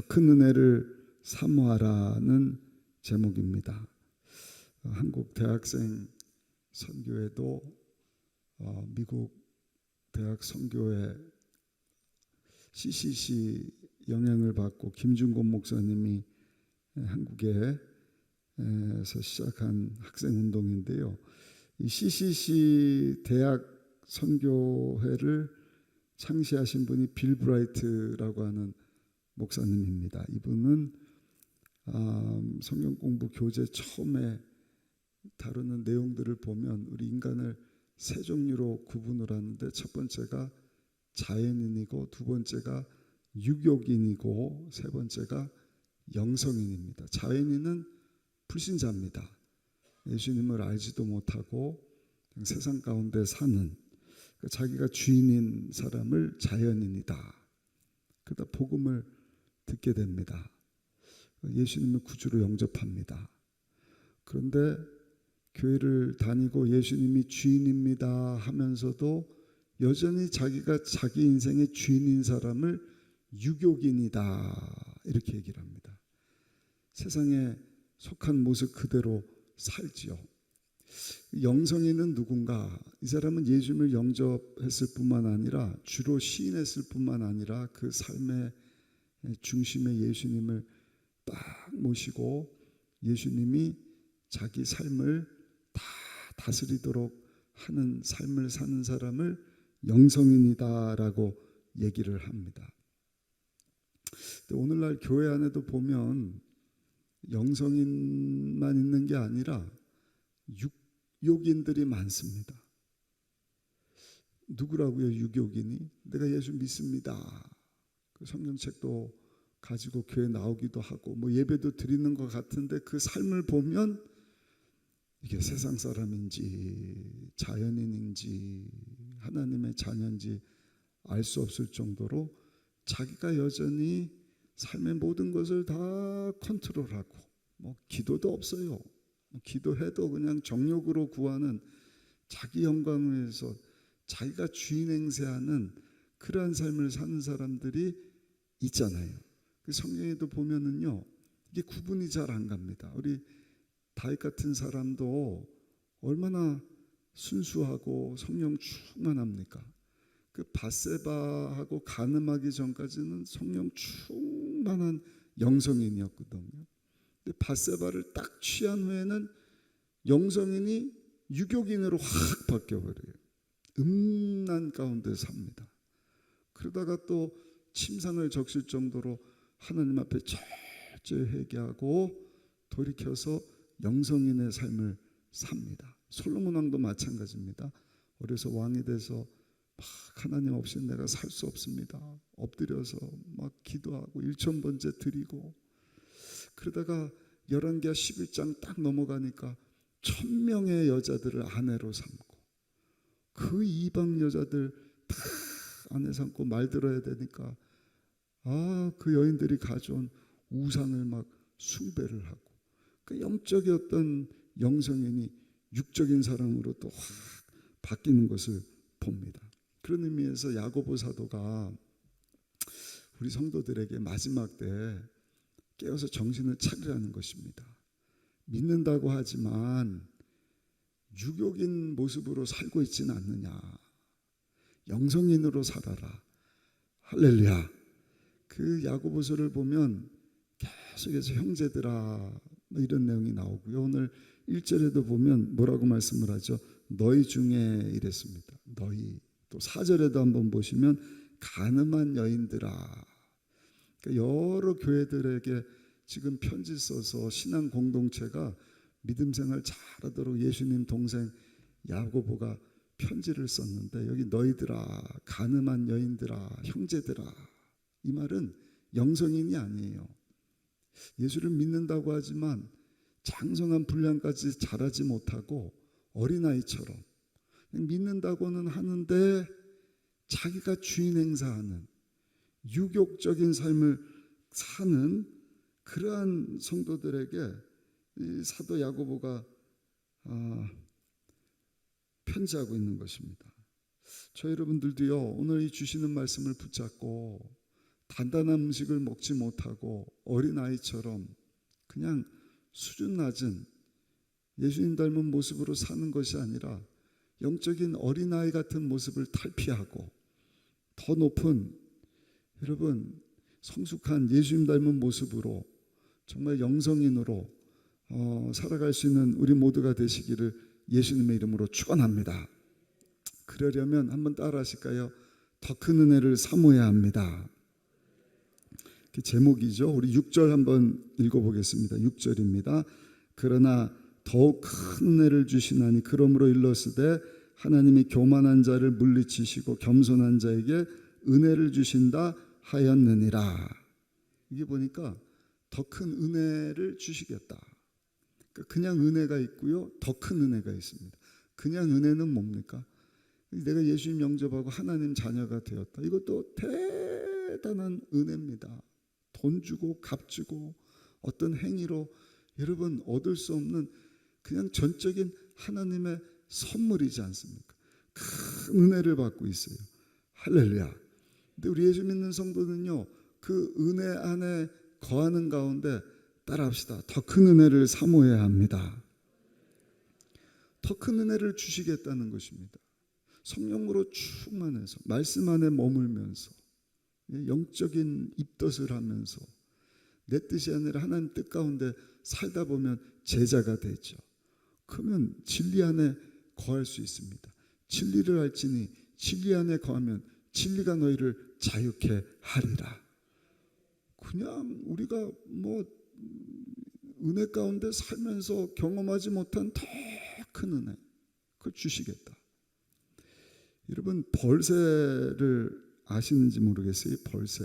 큰 은혜를 사모하라는 제목입니다. 한국 대학생 선교회도 미국 대학 선교회 CCC 영향을 받고 김준곤 목사님이 한국에서 시작한 학생 운동인데요. 이 CCC 대학 선교회를 창시하신 분이 빌 브라이트라고 하는 목사님입니다. 이분은 성경 공부 교재 처음에 다루는 내용들을 보면 우리 인간을 세 종류로 구분을 하는데, 첫 번째가 자연인이고, 두 번째가 유교인이고, 세 번째가 영성인입니다. 자연인은 불신자입니다. 예수님을 알지도 못하고 세상 가운데 사는, 자기가 주인인 사람을 자연인이다. 그러다 복음을 듣게 됩니다. 예수님을 구주로 영접합니다. 그런데 교회를 다니고 예수님이 주인입니다 하면서도 여전히 자기가 자기 인생의 주인인 사람을 유교인이다 이렇게 얘기를 합니다. 세상에 속한 모습 그대로 살지요. 영성인은 누군가? 이 사람은 예수님을 영접했을 뿐만 아니라, 주로 시인했을 뿐만 아니라 그 삶의 중심에 예수님을 딱 모시고 예수님이 자기 삶을 다 다스리도록 하는 삶을 사는 사람을 영성인이다라고 얘기를 합니다. 오늘날 교회 안에도 보면 영성인만 있는 게 아니라 육욕인들이 많습니다. 누구라고요? 유교인이? 내가 예수 믿습니다. 그 성경책도 가지고 교회 나오기도 하고 예배도 드리는 것 같은데, 그 삶을 보면 이게 세상 사람인지 자연인인지 하나님의 자녀인지 알 수 없을 정도로 자기가 여전히 삶의 모든 것을 다 컨트롤하고, 기도도 없어요. 기도해도 그냥 정욕으로 구하는, 자기 영광을 위해서 자기가 주인 행세하는 그러한 삶을 사는 사람들이 있잖아요. 그 성경에도 보면은요, 이게 구분이 잘 안 갑니다. 우리 다윗 같은 사람도 얼마나 순수하고 성령 충만합니까? 그 밧세바하고 간음하기 전까지는 성령 충만한 영성인이었거든요. 근데 밧세바를 딱 취한 후에는 영성인이 유교인으로 확 바뀌어버려요. 음란 가운데 삽니다. 그러다가 또 침상을 적실 정도로 하나님 앞에 철저히 회개하고 돌이켜서 영성인의 삶을 삽니다. 솔로몬 왕도 마찬가지입니다. 어려서 왕이 돼서 하나님 없이 내가 살 수 없습니다. 엎드려서 기도하고 일천번제 드리고, 그러다가 열왕기하 11장 딱 넘어가니까 1000명의 여자들을 아내로 삼고, 그 이방 여자들 다 아내 삼고 말 들어야 되니까 그 여인들이 가져온 우상을 숭배를 하고, 그 영적인 어떤 영성인이 육적인 사람으로 또 확 바뀌는 것을 봅니다. 그런 의미에서 야고보 사도가 우리 성도들에게 마지막 때 깨어서 정신을 차리라는 것입니다. 믿는다고 하지만 유교인 모습으로 살고 있지는 않느냐. 영성인으로 살아라. 할렐루야. 그 야고보서를 보면 계속해서 형제들아 이런 내용이 나오고요. 오늘 1절에도 보면 뭐라고 말씀을 하죠? 너희 중에 이랬습니다. 너희. 또 4절에도 한번 보시면 간음한 여인들아. 그러니까 여러 교회들에게 지금 편지 써서 신앙 공동체가 믿음 생활 잘하도록 예수님 동생 야고보가 편지를 썼는데, 여기 너희들아, 간음한 여인들아, 형제들아, 이 말은 영성인이 아니에요. 예수를 믿는다고 하지만 장성한 분량까지 자라지 못하고 어린아이처럼 믿는다고는 하는데 자기가 주인 행사하는 유욕적인 삶을 사는 그러한 성도들에게 이 사도 야고보가 편지하고 있는 것입니다. 저 여러분들도요, 오늘 이 주시는 말씀을 붙잡고 단단한 음식을 먹지 못하고 어린아이처럼 그냥 수준 낮은 예수님 닮은 모습으로 사는 것이 아니라 영적인 어린아이 같은 모습을 탈피하고 더 높은, 여러분, 성숙한 예수님 닮은 모습으로 정말 영성인으로 살아갈 수 있는 우리 모두가 되시기를 예수님의 이름으로 축원합니다. 그러려면 한번 따라 하실까요? 더 큰 은혜를 사모해야 합니다. 제목이죠. 우리 6절 한번 읽어보겠습니다. 6절입니다. 그러나 더욱 큰 은혜를 주시나니 그러므로 일렀으되 하나님이 교만한 자를 물리치시고 겸손한 자에게 은혜를 주신다 하였느니라. 이게 보니까 더 큰 은혜를 주시겠다. 그냥 은혜가 있고요, 더 큰 은혜가 있습니다. 그냥 은혜는 뭡니까? 내가 예수님 영접하고 하나님 자녀가 되었다. 이것도 대단한 은혜입니다. 돈 주고 값 주고 어떤 행위로 여러분 얻을 수 없는 그냥 전적인 하나님의 선물이지 않습니까? 큰 은혜를 받고 있어요. 할렐루야. 근데 우리 예수 믿는 성도는요, 그 은혜 안에 거하는 가운데 따라합시다. 더 큰 은혜를 사모해야 합니다. 더 큰 은혜를 주시겠다는 것입니다. 성령으로 충만해서 말씀 안에 머물면서 영적인 입덧을 하면서 내 뜻이 아니라 하나님 뜻 가운데 살다 보면 제자가 되죠. 그러면 진리 안에 거할 수 있습니다. 진리를 알지니 진리 안에 거하면 진리가 너희를 자유케 하리라. 그냥 우리가 은혜 가운데 살면서 경험하지 못한 더 큰 은혜, 그걸 주시겠다. 여러분, 벌새를 아시는지 모르겠어요. 벌새,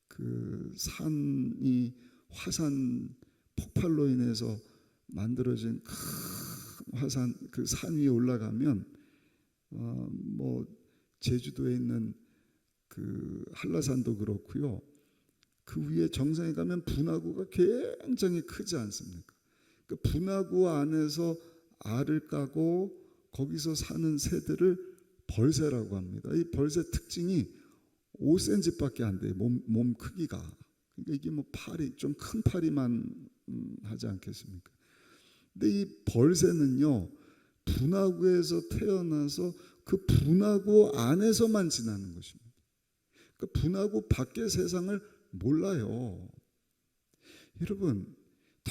그 산이 화산 폭발로 인해서 만들어진 큰 화산, 그 산 위에 올라가면 제주도에 있는 그 한라산도 그렇고요, 그 위에 정상에 가면 분화구가 굉장히 크지 않습니까? 그 분화구 안에서 알을 까고 거기서 사는 새들을 벌새라고 합니다. 이 벌새 특징이 5cm밖에 안 돼요. 몸 크기가. 그러니까 이게 팔이 좀 큰 파리만 하지 않겠습니까? 근데 이 벌새는요, 분화구에서 태어나서 그 분화구 안에서만 지나는 것입니다. 그러니까 분화구 밖의 세상을 몰라요. 여러분, 더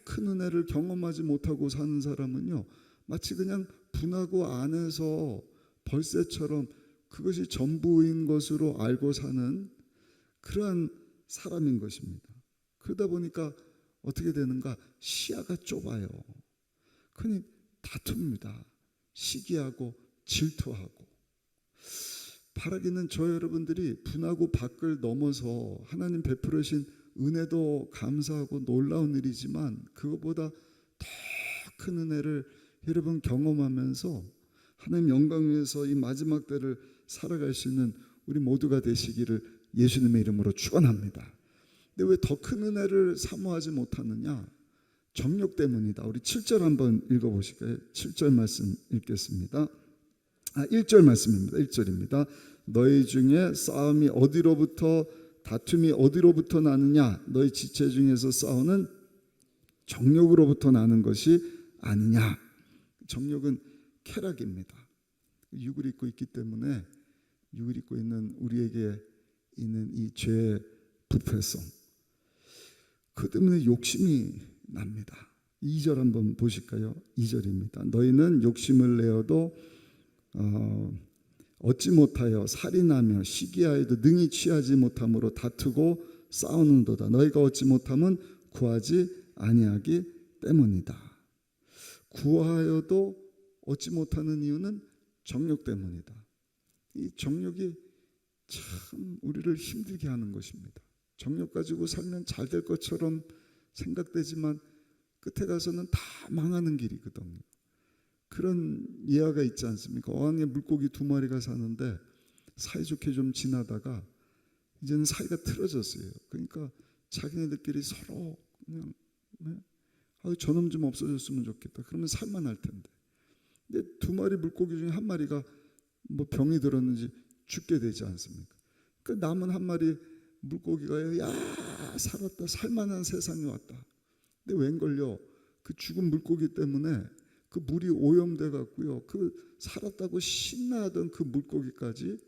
큰 은혜를 경험하지 못하고 사는 사람은요, 마치 그냥 분화구 안에서 벌새처럼 그것이 전부인 것으로 알고 사는 그러한 사람인 것입니다. 그러다 보니까 어떻게 되는가? 시야가 좁아요. 그러니 다툽니다. 시기하고 질투하고. 바라기는 저 여러분들이 분하고 밖을 넘어서 하나님 베풀으신 은혜도 감사하고 놀라운 일이지만 그것보다 더 큰 은혜를 여러분 경험하면서 하나님 영광 위에서 이 마지막 때를 살아갈 수 있는 우리 모두가 되시기를 예수님의 이름으로 축원합니다. 근데 왜 더 큰 은혜를 사모하지 못하느냐? 정욕 때문이다. 우리 7절 한번 읽어보실까요? 7절 말씀 읽겠습니다. 1절 말씀입니다. 1절입니다. 너희 중에 싸움이 어디로부터 다툼이 어디로부터 나느냐? 너희 지체 중에서 싸우는 정욕으로부터 나는 것이 아니냐? 정욕은 쾌락입니다. 육을 입고 있기 때문에 육을 입고 있는 우리에게 있는 이 죄의 부패성, 그 때문에 욕심이 납니다. 2절 한번 보실까요? 2절입니다. 너희는 욕심을 내어도 얻지 못하여 살인하며 시기하여도 능히 취하지 못함으로 다투고 싸우는도다. 너희가 얻지 못함은 구하지 아니하기 때문이다. 구하여도 얻지 못하는 이유는 정욕 때문이다. 이 정욕이 참 우리를 힘들게 하는 것입니다. 정욕 가지고 살면 잘 될 것처럼 생각되지만 끝에 가서는 다 망하는 길이거든요. 그런 예화가 있지 않습니까? 어항에 물고기 2마리가 사는데 사이좋게 좀 지나다가 이제는 사이가 틀어졌어요. 그러니까 자기네들끼리 서로 그냥 저놈 좀 없어졌으면 좋겠다. 그러면 살만할 텐데. 근데 2마리 물고기 중에 1마리가 병이 들었는지 죽게 되지 않습니까? 그 남은 한 마리 물고기가 살았다, 살만한 세상이 왔다. 근데 웬걸요, 그 죽은 물고기 때문에 그 물이 오염돼 갖고요, 그 살았다고 신나하던 그 물고기까지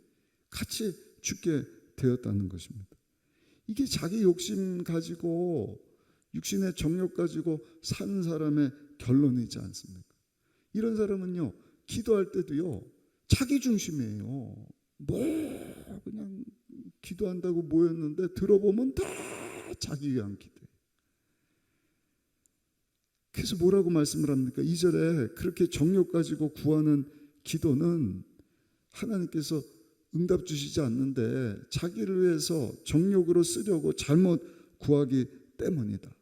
같이 죽게 되었다는 것입니다. 이게 자기 욕심 가지고 육신의 정욕 가지고 사는 사람의 결론이지 않습니까? 이런 사람은요, 기도할 때도요, 자기 중심이에요. 그냥 기도한다고 모였는데 들어보면 다 자기 위한 기도예요. 그래서 뭐라고 말씀을 합니까? 2절에 그렇게 정욕 가지고 구하는 기도는 하나님께서 응답 주시지 않는데 자기를 위해서 정욕으로 쓰려고 잘못 구하기 때문이다.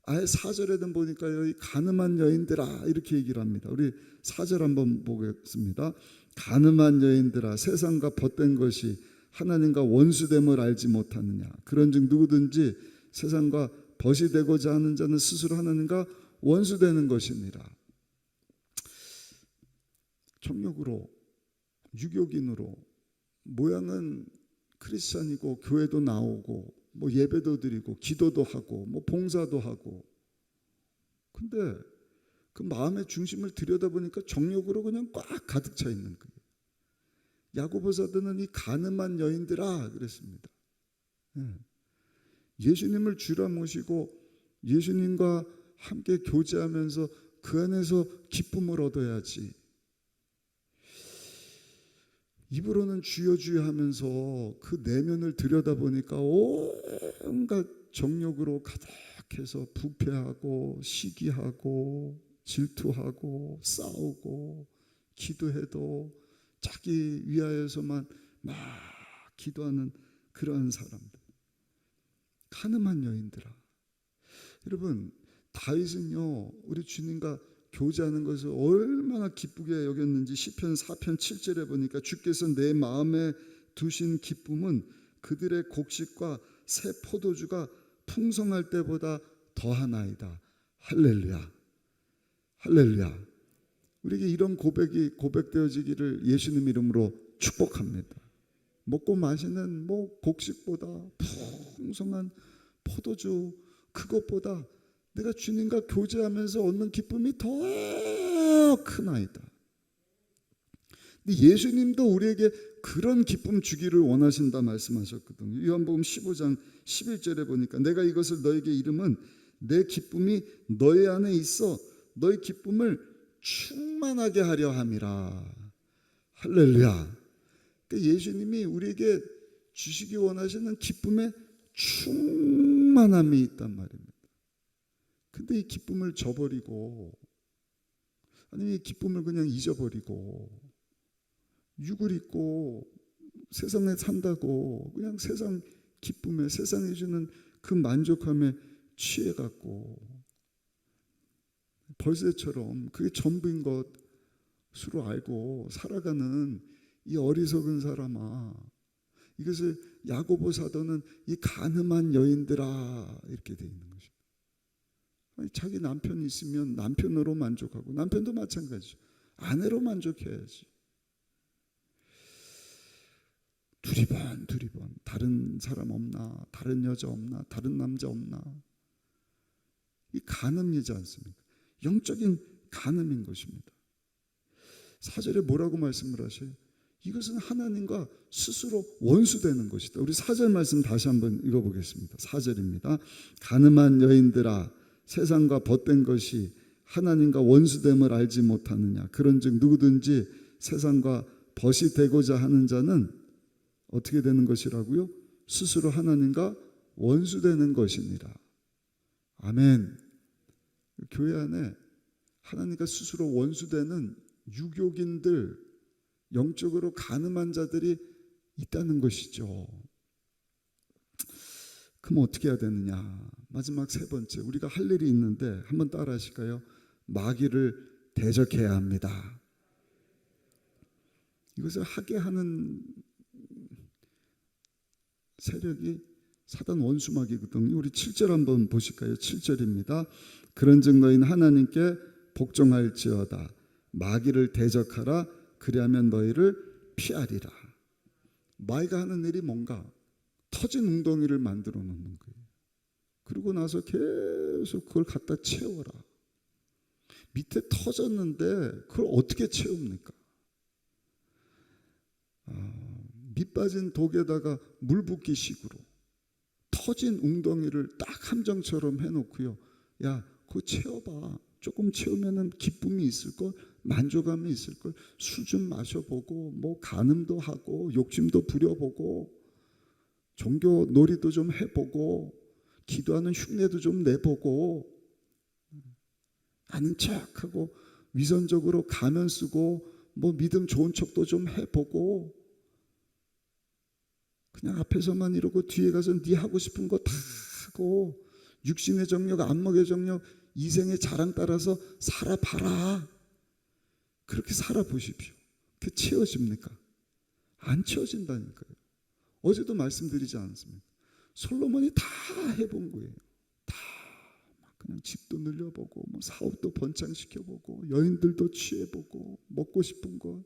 아예 4절에는 보니까요, 이 가늠한 여인들아 이렇게 얘기를 합니다. 우리 4절 한번 보겠습니다. 가늠한 여인들아, 세상과 벗된 것이 하나님과 원수됨을 알지 못하느냐. 그런즉 누구든지 세상과 벗이 되고자 하는 자는 스스로 하나님과 원수되는 것이니라. 정욕으로, 유교인으로, 모양은 크리스찬이고 교회도 나오고 뭐 예배도 드리고 기도도 하고 뭐 봉사도 하고, 근데 그 마음의 중심을 들여다보니까 정욕으로 그냥 꽉 가득 차 있는 거예요. 야고보 사도는 이 가늠한 여인들아 그랬습니다. 예수님을 주라 모시고 예수님과 함께 교제하면서 그 안에서 기쁨을 얻어야지, 입으로는 주여 주여 하면서 그 내면을 들여다보니까 온갖 정욕으로 가득해서 부패하고 시기하고 질투하고 싸우고, 기도해도 자기 위하여서만 막 기도하는 그런 사람들, 가늠한 여인들아. 여러분, 다윗은요, 우리 주님과 교제하는 것을 얼마나 기쁘게 여겼는지 시편 4편 7절에 보니까 주께서 내 마음에 두신 기쁨은 그들의 곡식과 새 포도주가 풍성할 때보다 더하나이다. 할렐루야, 할렐루야. 우리에게 이런 고백이 고백되어지기를 예수님 이름으로 축복합니다. 먹고 마시는 곡식보다 풍성한 포도주, 그것보다 내가 주님과 교제하면서 얻는 기쁨이 더 크나이다. 근데 예수님도 우리에게 그런 기쁨 주기를 원하신다 말씀하셨거든요. 요한복음 15장 11절에 보니까 내가 이것을 너에게 이름은 내 기쁨이 너희 안에 있어 너희 기쁨을 충만하게 하려 함이라. 할렐루야. 그러니까 예수님이 우리에게 주시기 원하시는 기쁨의 충만함이 있단 말입니다. 근데 이 기쁨을 저버리고, 아니 이 기쁨을 그냥 잊어버리고 육을 입고 세상에 산다고 그냥 세상 기쁨에, 세상이 주는 그 만족함에 취해갖고 벌새처럼 그게 전부인 것으로 알고 살아가는 이 어리석은 사람아, 이것을 야고보 사도는 이 가늠한 여인들아 이렇게 돼 있는 것입니다. 자기 남편이 있으면 남편으로 만족하고, 남편도 마찬가지죠. 아내로 만족해야지. 두리번 다른 사람 없나, 다른 여자 없나, 다른 남자 없나. 이 간음이지 않습니까? 영적인 간음인 것입니다. 4절에 뭐라고 말씀을 하셔요? 이것은 하나님과 스스로 원수되는 것이다. 우리 4절 말씀 다시 한번 읽어보겠습니다. 4절입니다. 가늠한 여인들아, 세상과 벗된 것이 하나님과 원수됨을 알지 못하느냐. 그런즉 누구든지 세상과 벗이 되고자 하는 자는 어떻게 되는 것이라고요? 스스로 하나님과 원수되는 것이니라. 아멘. 교회 안에 하나님과 스스로 원수되는 유교인들, 영적으로 가늠한 자들이 있다는 것이죠. 그럼 어떻게 해야 되느냐? 마지막 세 번째, 우리가 할 일이 있는데 한번 따라 하실까요? 마귀를 대적해야 합니다. 이것을 하게 하는 세력이 사단 원수마귀거든요. 우리 7절 한번 보실까요? 7절입니다. 그런즉 너희는 하나님께 복종할지어다. 마귀를 대적하라. 그리하면 너희를 피하리라. 마귀가 하는 일이 뭔가? 터진 웅덩이를 만들어 놓는 거예요. 그리고 나서 계속 그걸 갖다 채워라. 밑에 터졌는데 그걸 어떻게 채웁니까? 밑 빠진 독에다가 물 붓기 식으로 터진 웅덩이를 딱 함정처럼 해놓고요. 야, 그거 채워봐. 조금 채우면은 기쁨이 있을걸, 만족감이 있을걸. 술 좀 마셔보고, 뭐 간음도 하고, 욕심도 부려보고, 종교 놀이도 좀 해보고, 기도하는 흉내도 좀 내보고, 아는 척하고 위선적으로 가면 쓰고, 뭐 믿음 좋은 척도 좀 해보고, 그냥 앞에서만 이러고 뒤에 가서 네 하고 싶은 거 다 하고, 육신의 정욕, 안목의 정욕, 이생의 자랑 따라서 살아봐라. 그렇게 살아보십시오. 그게 채워집니까? 안 채워진다니까요. 어제도 말씀드리지 않습니까? 솔로몬이 다 해본 거예요. 다 그냥 집도 늘려보고, 뭐 사업도 번창시켜보고, 여인들도 취해보고, 먹고 싶은 거,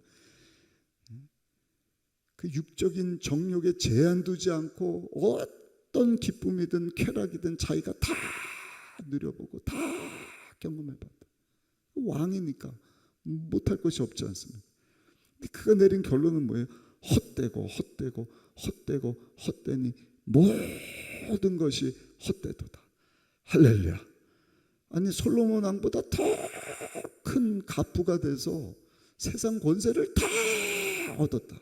그 육적인 정욕에 제한 두지 않고 어떤 기쁨이든 쾌락이든 자기가 다 누려보고 다 경험해봤다. 왕이니까 못할 것이 없지 않습니까? 그가 내린 결론은 뭐예요? 헛되니 모든 것이 헛되도다. 할렐루야. 아니 솔로몬 왕보다 더 큰 갑부가 돼서 세상 권세를 다 얻었다.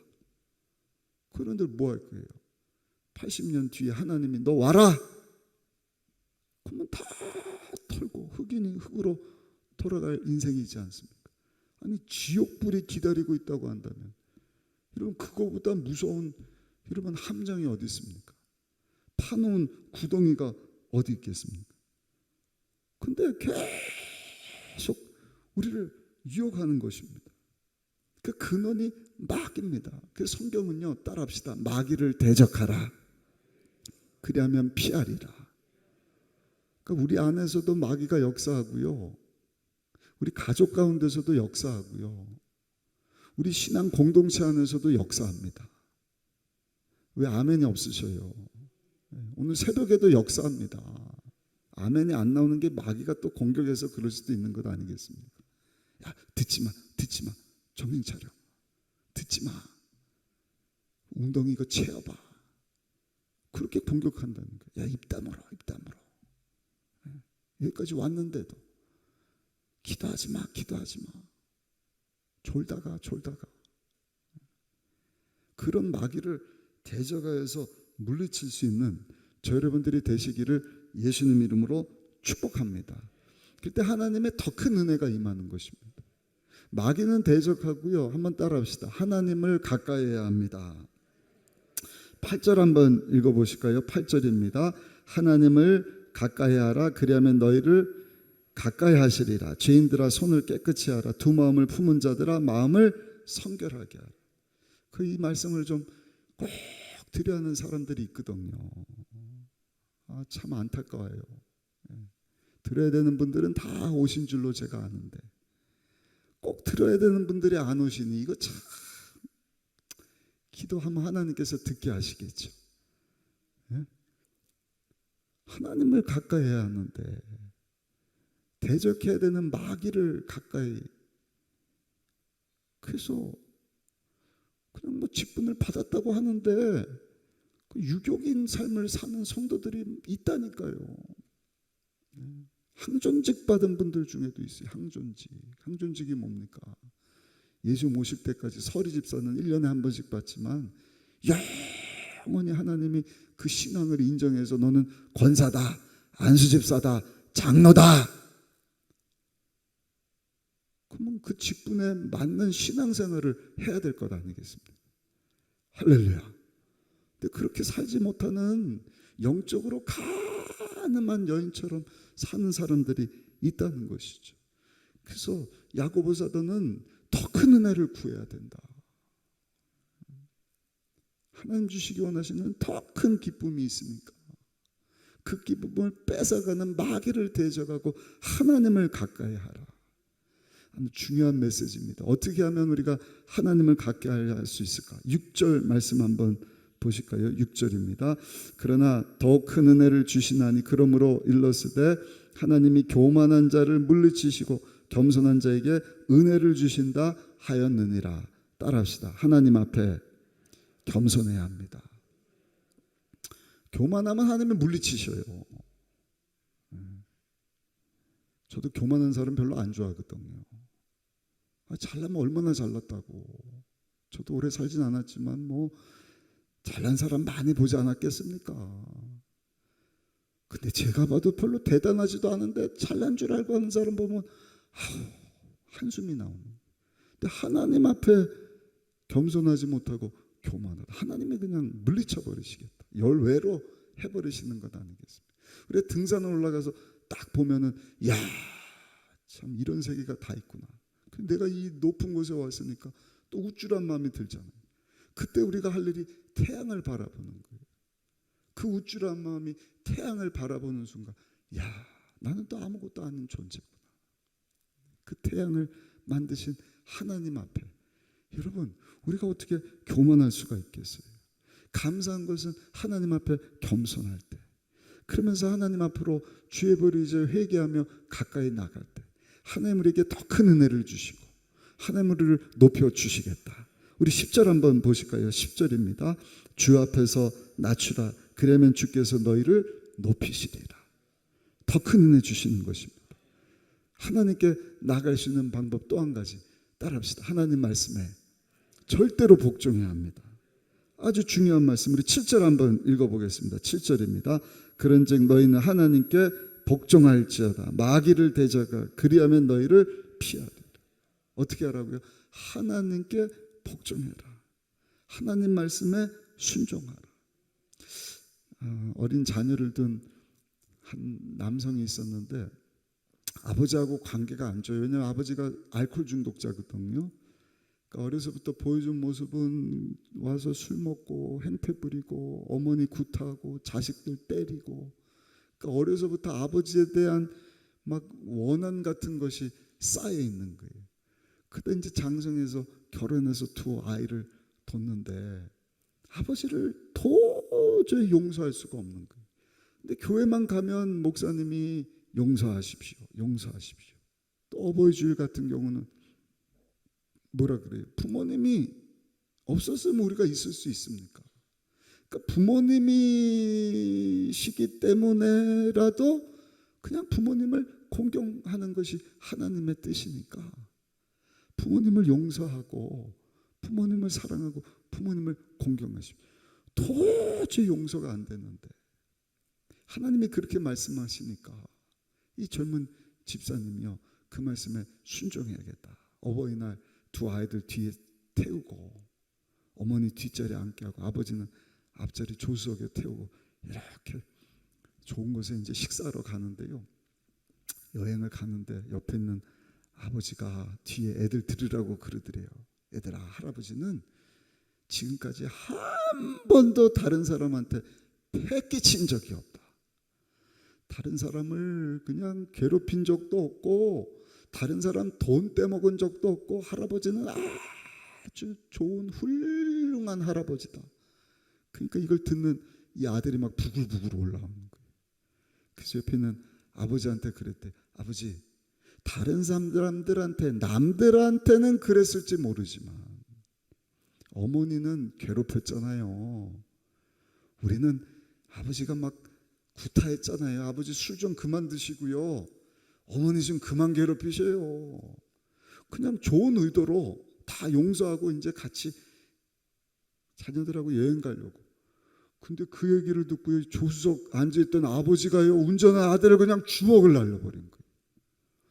그런데 뭐 할 거예요? 80년 뒤에 하나님이 너 와라. 그러면 다 털고 흙이니 흙으로 돌아갈 인생이지 않습니까? 아니 지옥불이 기다리고 있다고 한다면 여러분 그거보다 무서운 여러분 함정이 어디 있습니까? 파놓은 구덩이가 어디 있겠습니까? 근데 계속 우리를 유혹하는 것입니다. 그 근원이 마귀입니다. 그 성경은요 따라합시다. 마귀를 대적하라. 그리하면 피하리라. 그러니까 우리 안에서도 마귀가 역사하고요. 우리 가족 가운데서도 역사하고요. 우리 신앙 공동체 안에서도 역사합니다. 왜 아멘이 없으셔요? 오늘 새벽에도 역사합니다. 아멘이 안 나오는 게 마귀가 또 공격해서 그럴 수도 있는 것 아니겠습니까? 야, 듣지 마. 정신 차려. 듣지 마. 웅덩이 이거 채워봐. 그렇게 공격한다는 거예요. 야, 입 다물어. 여기까지 왔는데도 기도하지 마. 졸다가 그런 마귀를 대적하여서 물리칠 수 있는 저 여러분들이 되시기를 예수님 이름으로 축복합니다. 그때 하나님의 더 큰 은혜가 임하는 것입니다. 마귀는 대적하고요. 한번 따라합시다. 하나님을 가까이해야 합니다. 8절 한번 읽어보실까요? 8절입니다. 하나님을 가까이하라. 그리하면 너희를 가까이 하시리라. 죄인들아 손을 깨끗이 하라. 두 마음을 품은 자들아 마음을 성결하게 하라. 이 말씀을 좀 꼭 드려야 하는 사람들이 있거든요. 참 안타까워요. 들어야 되는 분들은 다 오신 줄로 제가 아는데 꼭 들어야 되는 분들이 안 오시니 이거 참 기도하면 하나님께서 듣게 하시겠죠. 하나님을 가까이 해야 하는데 대적해야 되는 마귀를 가까이, 그래서 그냥 뭐 직분을 받았다고 하는데 그 유교인 삶을 사는 성도들이 있다니까요. 항존직 받은 분들 중에도 있어요. 항존직이 뭡니까? 예수 모실 때까지 서리 집사는 1년에 한 번씩 받지만 영원히 하나님이 그 신앙을 인정해서 너는 권사다, 안수 집사다, 장로다. 그러면 그 직분에 맞는 신앙생활을 해야 될 것 아니겠습니까? 할렐루야. 근데 그렇게 살지 못하는 영적으로 가늠한 여인처럼 사는 사람들이 있다는 것이죠. 그래서 야고보 사도는 더 큰 은혜를 구해야 된다. 하나님 주시기 원하시는 더 큰 기쁨이 있으니까 그 기쁨을 뺏어가는 마귀를 대적하고 하나님을 가까이 하라. 아주 중요한 메시지입니다. 어떻게 하면 우리가 하나님을 가까이 할 수 있을까? 6절 말씀 한번 보실까요? 6절입니다. 그러나 더 큰 은혜를 주시나니 그러므로 일렀으되 하나님이 교만한 자를 물리치시고 겸손한 자에게 은혜를 주신다 하였느니라. 따라합시다. 하나님 앞에 겸손해야 합니다. 교만하면 하나님이 물리치셔요. 저도 교만한 사람 별로 안 좋아하거든요. 잘나면 얼마나 잘났다고. 저도 오래 살진 않았지만 뭐 잘난 사람 많이 보지 않았겠습니까? 근데 제가 봐도 별로 대단하지도 않은데 잘난 줄 알고 하는 사람 보면 한숨이 나오는. 근데 하나님 앞에 겸손하지 못하고 교만하다. 하나님이 그냥 물리쳐 버리시겠다. 열외로 해버리시는 것 아니겠습니까? 그래 등산을 올라가서 딱 보면은 야, 참 이런 세계가 다 있구나. 내가 이 높은 곳에 왔으니까 또 우쭐한 마음이 들잖아요. 그때 우리가 할 일이 태양을 바라보는 거예요. 그 우쭐한 마음이 태양을 바라보는 순간 야, 나는 또 아무것도 아닌 존재구나. 그 태양을 만드신 하나님 앞에 여러분 우리가 어떻게 교만할 수가 있겠어요? 감사한 것은 하나님 앞에 겸손할 때, 그러면서 하나님 앞으로 주의 벌을 이제 회개하며 가까이 나갈 때 하나님 우리에게 더 큰 은혜를 주시고 하나님 우리를 높여 주시겠다. 우리 10절 한번 보실까요? 10절입니다. 주 앞에서 낮추라. 그러면 주께서 너희를 높이시리라. 더 큰 은혜 주시는 것입니다. 하나님께 나갈 수 있는 방법 또 한 가지 따라합시다. 하나님 말씀에 절대로 복종해야 합니다. 아주 중요한 말씀, 우리 7절 한번 읽어보겠습니다. 7절입니다. 그런즉 너희는 하나님께 복종할지어다. 마귀를 대적하 그리하면 너희를 피하리라. 어떻게 하라고요? 하나님께 복종해라. 하나님 말씀에 순종하라. 어린 자녀를 둔 한 남성이 있었는데 아버지하고 관계가 안 좋아요. 왜냐하면 아버지가 알코올 중독자거든요. 그러니까 어려서부터 보여준 모습은 와서 술 먹고 행패 부리고 어머니 굿하고 자식들 때리고, 그러니까 어려서부터 아버지에 대한 막 원한 같은 것이 쌓여 있는 거예요. 그때 이제 장성해서 결혼해서 두 아이를 뒀는데 아버지를 도저히 용서할 수가 없는 거예요. 근데 교회만 가면 목사님이 용서하십시오, 용서하십시오. 또 어버이 주일 같은 경우는 뭐라 그래요? 부모님이 없었으면 우리가 있을 수 있습니까? 그러니까 부모님이시기 때문에라도 그냥 부모님을 공경하는 것이 하나님의 뜻이니까 부모님을 용서하고 부모님을 사랑하고 부모님을 공경하십시오. 도저히 용서가 안 되는데 하나님이 그렇게 말씀하시니까 이 젊은 집사님이요, 그 말씀에 순종해야겠다. 어버이날 두 아이들 뒤에 태우고 어머니 뒷자리에 앉게 하고 아버지는 앞자리 조수석에 태우고 이렇게 좋은 곳에 이제 식사하러 가는데요, 여행을 가는데 옆에 있는 아버지가 뒤에 애들 들으라고 그러더래요. 얘들아, 할아버지는 지금까지 한 번도 다른 사람한테 패 끼친 적이 없다. 다른 사람을 그냥 괴롭힌 적도 없고 다른 사람 돈 떼먹은 적도 없고 할아버지는 아주 좋은 훌륭한 할아버지다. 그러니까 이걸 듣는 이 아들이 막 부글부글 올라오는 거예요. 그래서 옆에 있는 아버지한테 그랬대. 아버지, 다른 사람들한테 남들한테는 그랬을지 모르지만 어머니는 괴롭혔잖아요. 우리는 아버지가 막 구타했잖아요. 아버지 술 좀 그만 드시고요, 어머니 좀 그만 괴롭히셔요. 그냥 좋은 의도로 다 용서하고 이제 같이 자녀들하고 여행 가려고. 근데 그 얘기를 듣고 조수석 앉아있던 아버지가요, 운전한 아들을 그냥 주먹을 날려버린 거예요.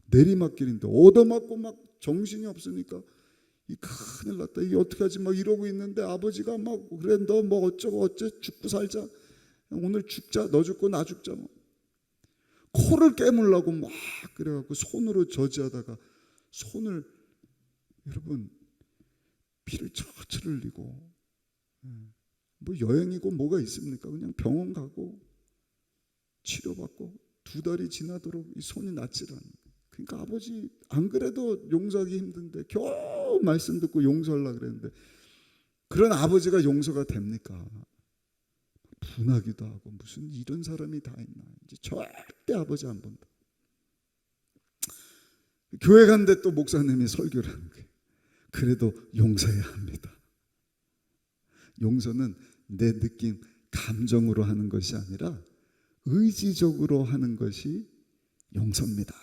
내리막길인데 얻어맞고 막 정신이 없으니까 이 큰일 났다, 이게 어떡하지 막 이러고 있는데 아버지가 막 그래 너 뭐 어쩌고 어째 죽고 살자, 오늘 죽자, 너 죽고 나 죽자 뭐. 코를 깨물라고 막 그래갖고 손으로 저지하다가 손을 여러분 피를 철철 흘리고, 뭐 여행이고 뭐가 있습니까? 그냥 병원 가고 치료받고 2달이 지나도록 이 손이 낫질 않는 거예요. 그러니까 아버지 안 그래도 용서하기 힘든데 겨우 말씀 듣고 용서하려고 그랬는데 그런 아버지가 용서가 됩니까? 분하기도 하고 무슨 이런 사람이 다 있나. 이제 절대 아버지 안 본다. 교회 갔는데 또 목사님이 설교를 하는 거예요. 그래도 용서해야 합니다. 용서는 내 느낌, 감정으로 하는 것이 아니라 의지적으로 하는 것이 용서입니다.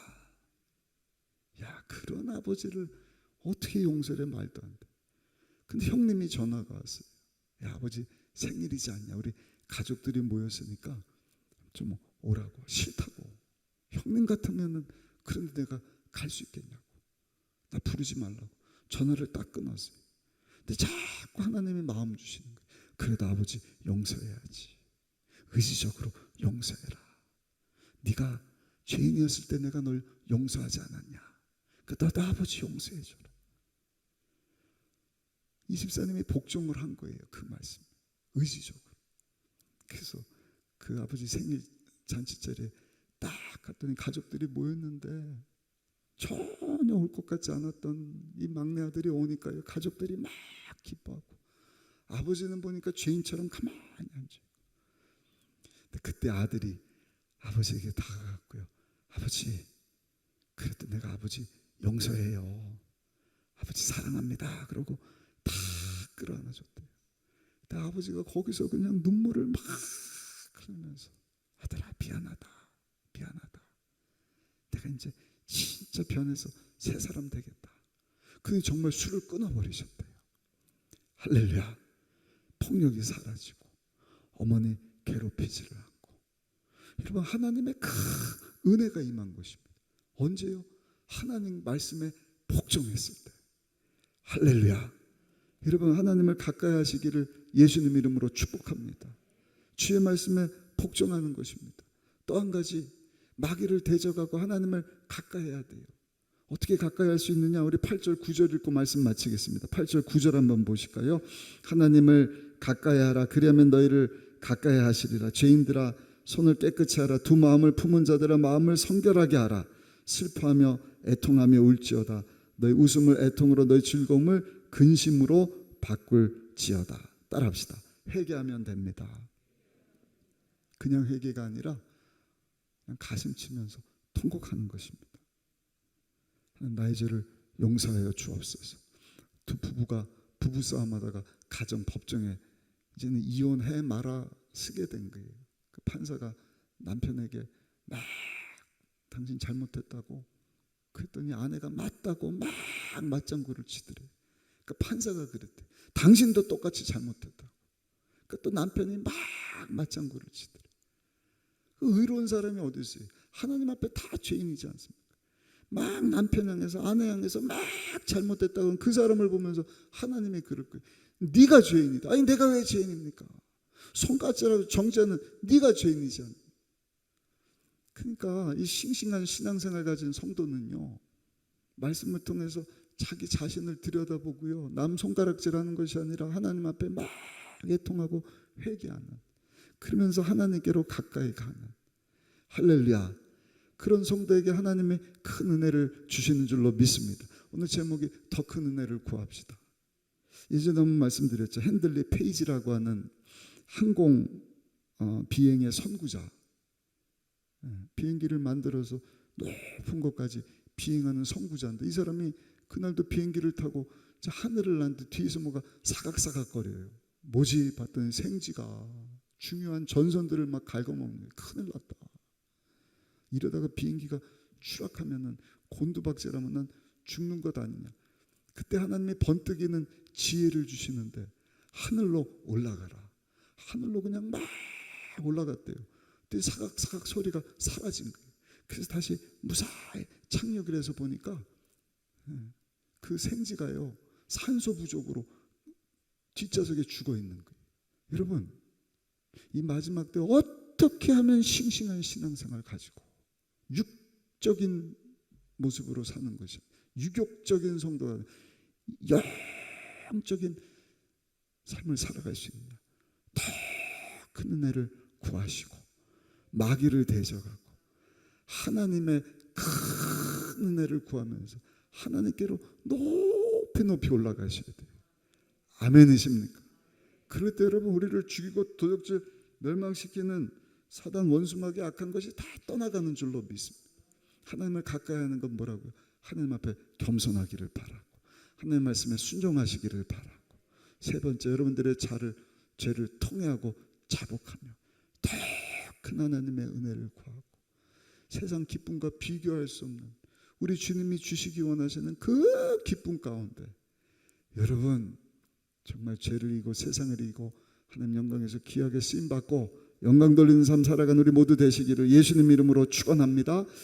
야, 그런 아버지를 어떻게 용서해? 말도 안 돼. 근데 형님이 전화가 왔어요. 야, 아버지 생일이지 않냐? 우리 가족들이 모였으니까 좀 오라고. 싫다고. 형님 같으면은 그런데 내가 갈 수 있겠냐고. 나 부르지 말라고. 전화를 딱 끊었어요. 근데 자꾸 하나님이 마음 주시는 거예요. 그래도 아버지 용서해야지. 의지적으로 용서해라. 네가 죄인이었을 때 내가 널 용서하지 않았냐. 너도 아버지 용서해줘라. 이 집사님이 복종을 한 거예요. 그 말씀. 의지적으로. 그래서 그 아버지 생일 잔치자리에 딱 갔더니 가족들이 모였는데 전혀 올 것 같지 않았던 이 막내 아들이 오니까요. 가족들이 막 기뻐하고 아버지는 보니까 죄인처럼 가만히 앉아있고. 근데 그때 아들이 아버지에게 다가갔고요. 아버지, 그래도 내가 아버지 용서해요. 아버지 사랑합니다. 그러고 다 끌어안아줬대요. 근데 아버지가 거기서 그냥 눈물을 막 흘리면서 아들아 미안하다. 미안하다. 내가 이제 진짜 변해서 새 사람 되겠다. 근데 정말 술을 끊어버리셨대요. 할렐루야. 폭력이 사라지고 어머니 괴롭히지를 않고. 여러분 하나님의 큰 은혜가 임한 것입니다. 언제요? 하나님 말씀에 복종했을 때. 할렐루야. 여러분 하나님을 가까이 하시기를 예수님 이름으로 축복합니다. 주의 말씀에 복종하는 것입니다. 또 한 가지 마귀를 대적하고 하나님을 가까이 해야 돼요. 어떻게 가까이 할 수 있느냐? 우리 8절 9절 읽고 말씀 마치겠습니다. 8절 9절 한번 보실까요? 하나님을 가까이 하라. 그리하면 너희를 가까이 하시리라. 죄인들아 손을 깨끗이 하라. 두 마음을 품은 자들아 마음을 성결하게 하라. 슬퍼하며 애통하며 울지어다. 너희 웃음을 애통으로 너희 즐거움을 근심으로 바꿀지어다. 따라합시다. 회개하면 됩니다. 그냥 회개가 아니라 그냥 가슴 치면서 통곡하는 것입니다. 나의 죄를 용서하여 주옵소서. 두 부부가 부부싸움하다가 가정 법정에 이제는 이혼해 말아 쓰게 된 거예요. 그 판사가 남편에게 막 당신 잘못했다고 그랬더니 아내가 맞다고 막 맞장구를 치더래. 그 판사가 그랬대. 당신도 똑같이 잘못했다고. 그 또 남편이 막 맞장구를 치더래. 그 의로운 사람이 어디 있어요? 하나님 앞에 다 죄인이지 않습니까? 막 남편 향해서 아내 향해서 막 잘못했다고 그 사람을 보면서 하나님이 그럴 거예요. 네가 죄인이다. 아니 내가 왜 죄인입니까? 손가락질하고 정죄는 네가 죄인이지 않나. 그러니까 이 싱싱한 신앙생활 가진 성도는요. 말씀을 통해서 자기 자신을 들여다보고요. 남 손가락질하는 것이 아니라 하나님 앞에 막 애통하고 회개하는. 그러면서 하나님께로 가까이 가는. 할렐루야. 그런 성도에게 하나님의 큰 은혜를 주시는 줄로 믿습니다. 오늘 제목이 더 큰 은혜를 구합시다. 예전에 한번 말씀드렸죠. 핸들리 페이지라고 하는 항공 비행의 선구자. 비행기를 만들어서 높은 곳까지 비행하는 선구자인데 이 사람이 그날도 비행기를 타고 하늘을 났는데 뒤에서 뭐가 사각사각거려요. 뭐지? 봤더니 생쥐가 중요한 전선들을 막 갉아먹는 거예요. 큰일 났다. 이러다가 비행기가 추락하면은 곤두박질하면 난 죽는 것 아니냐. 그때 하나님이 번뜩이는 지혜를 주시는데 하늘로 올라가라. 하늘로 그냥 막 올라갔대요. 그때 사각사각 소리가 사라진 거예요. 그래서 다시 무사히 착륙을 해서 보니까 그 생쥐가요 산소 부족으로 뒷좌석에 죽어 있는 거예요. 여러분 이 마지막 때 어떻게 하면 싱싱한 신앙생활을 가지고 육적인 모습으로 사는 것이 유격적인 성도가 영적인 삶을 살아갈 수 있느냐. 더 큰 은혜를 구하시고 마귀를 대적하고 하나님의 큰 은혜를 구하면서 하나님께로 높이 높이 올라가셔야 돼요. 아멘이십니까? 그럴 때 여러분 우리를 죽이고 도적질 멸망시키는 사단 원수마귀 악한 것이 다 떠나가는 줄로 믿습니다. 하나님을 가까이 하는 건 뭐라고요? 하나님 앞에 겸손하기를 바라고 하나님 말씀에 순종하시기를 바라고, 세 번째, 여러분들의 죄를 통회하고 자복하며 더 큰 하나님의 은혜를 구하고 세상 기쁨과 비교할 수 없는 우리 주님이 주시기 원하시는 그 기쁨 가운데 여러분 정말 죄를 이기고 세상을 이기고 하나님 영광에서 귀하게 쓰임받고 영광 돌리는 삶 살아가는 우리 모두 되시기를 예수님 이름으로 축원합니다.